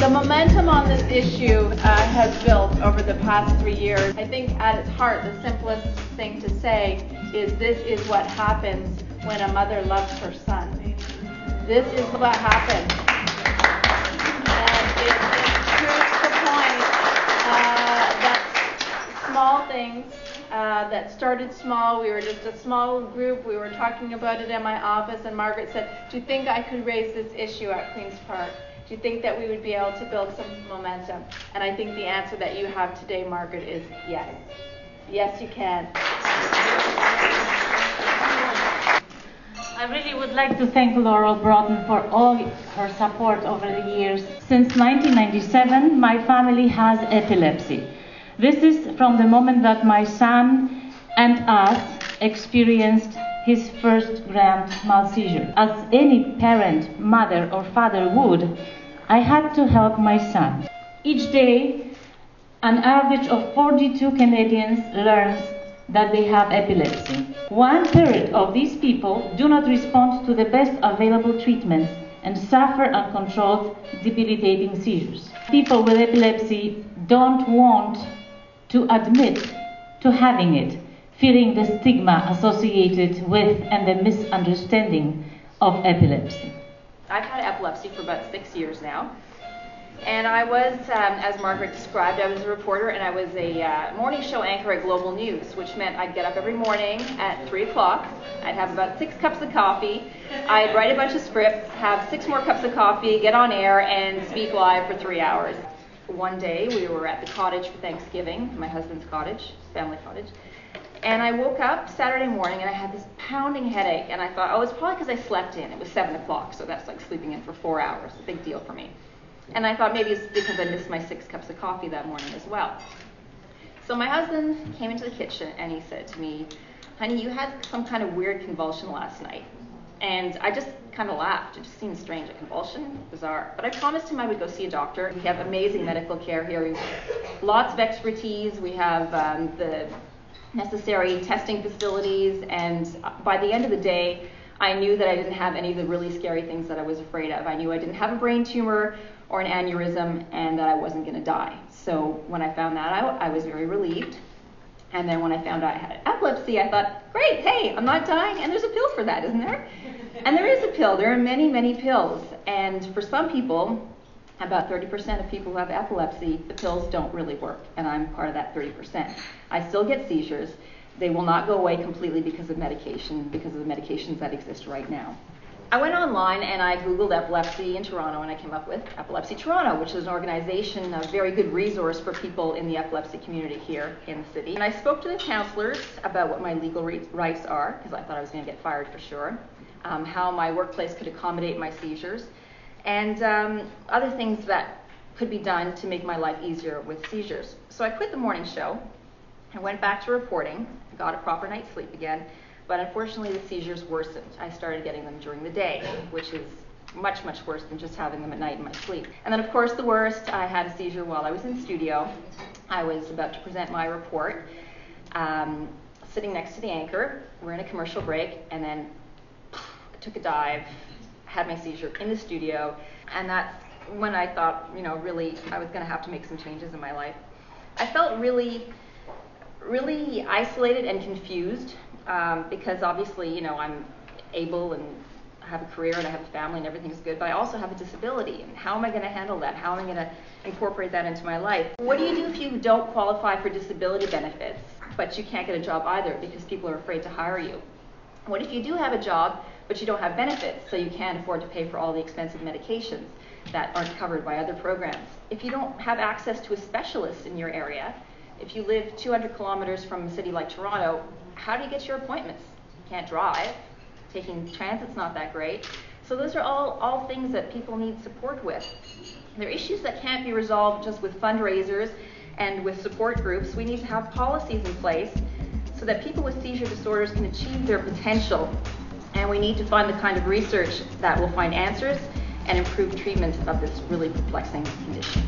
The momentum on this issue has built over the past 3 years. I think at its heart, the simplest thing to say is this is what happens when a mother loves her son. This is what happens. And it proves the point that small things that started small. We were just a small group. We were talking about it in my office, and Margaret said, do you think I could raise this issue at Queen's Park? Do you think that we would be able to build some momentum? And I think the answer that you have today, Margaret, is yes. Yes, you can. I really would like to thank Laurel Broten for all her support over the years. Since 1997, my family has epilepsy. This is from the moment that my son and us experienced his first grand mal seizure. As any parent, mother or father would, I had to help my son. Each day, an average of 42 Canadians learns that they have epilepsy. 1/3 of these people do not respond to the best available treatments and suffer uncontrolled, debilitating seizures. People with epilepsy don't want to admit to having it, fearing the stigma associated with and the misunderstanding of epilepsy. I've had epilepsy for about 6 years now. And I was, as Margaret described, I was a reporter and I was a morning show anchor at Global News, which meant I'd get up every morning at 3 o'clock. I'd have about 6 cups of coffee. I'd write a bunch of scripts, have 6 more cups of coffee, get on air, and speak live for 3 hours. One day we were at the cottage for Thanksgiving, my husband's cottage, family cottage. And I woke up Saturday morning and I had this pounding headache, and I thought, oh, it's probably because I slept in. It was 7 o'clock, so that's like sleeping in for 4 hours, a big deal for me. And I thought maybe it's because I missed my 6 cups of coffee that morning as well. So my husband came into the kitchen and he said to me, honey, you had some kind of weird convulsion last night. And I just kind of laughed. It just seemed strange, a convulsion, bizarre. But I promised him I would go see a doctor. We have amazing medical care here. We have lots of expertise. We have the necessary testing facilities, and by the end of the day, I knew that I didn't have any of the really scary things that I was afraid of. I knew I didn't have a brain tumor or an aneurysm, and that I wasn't going to die. So when I found that out, I was very relieved. And then when I found out I had epilepsy, I thought, great, hey, I'm not dying, and there's a pill for that, isn't there? And there is a pill. There are many, many pills. And for some people, about 30% of people who have epilepsy, the pills don't really work, and I'm part of that 30%. I still get seizures. They will not go away completely because of medication, because of the medications that exist right now. I went online and I Googled epilepsy in Toronto, and I came up with Epilepsy Toronto, which is an organization, a very good resource for people in the epilepsy community here in the city. And I spoke to the counselors about what my legal rights are, because I thought I was going to get fired for sure, how my workplace could accommodate my seizures, and other things that could be done to make my life easier with seizures. So I quit the morning show. I went back to reporting, got a proper night's sleep again, but unfortunately the seizures worsened. I started getting them during the day, which is much, much worse than just having them at night in my sleep. And then of course the worst, I had a seizure while I was in studio. I was about to present my report, sitting next to the anchor. We're in a commercial break, and then I took a dive, had my seizure in the studio, and that's when I thought, really I was going to have to make some changes in my life. I felt really isolated and confused because obviously, I'm able and I have a career and I have a family and everything's good, but I also have a disability. And how am I going to handle that? How am I going to incorporate that into my life? What do you do if you don't qualify for disability benefits, but you can't get a job either because people are afraid to hire you? What if you do have a job, but you don't have benefits, so you can't afford to pay for all the expensive medications that aren't covered by other programs? If you don't have access to a specialist in your area, if you live 200 kilometers from a city like Toronto, how do you get your appointments? You can't drive. Taking transit's not that great. So those are all things that people need support with. They're issues that can't be resolved just with fundraisers and with support groups. We need to have policies in place so that people with seizure disorders can achieve their potential. And we need to fund the kind of research that will find answers and improve treatment of this really perplexing condition.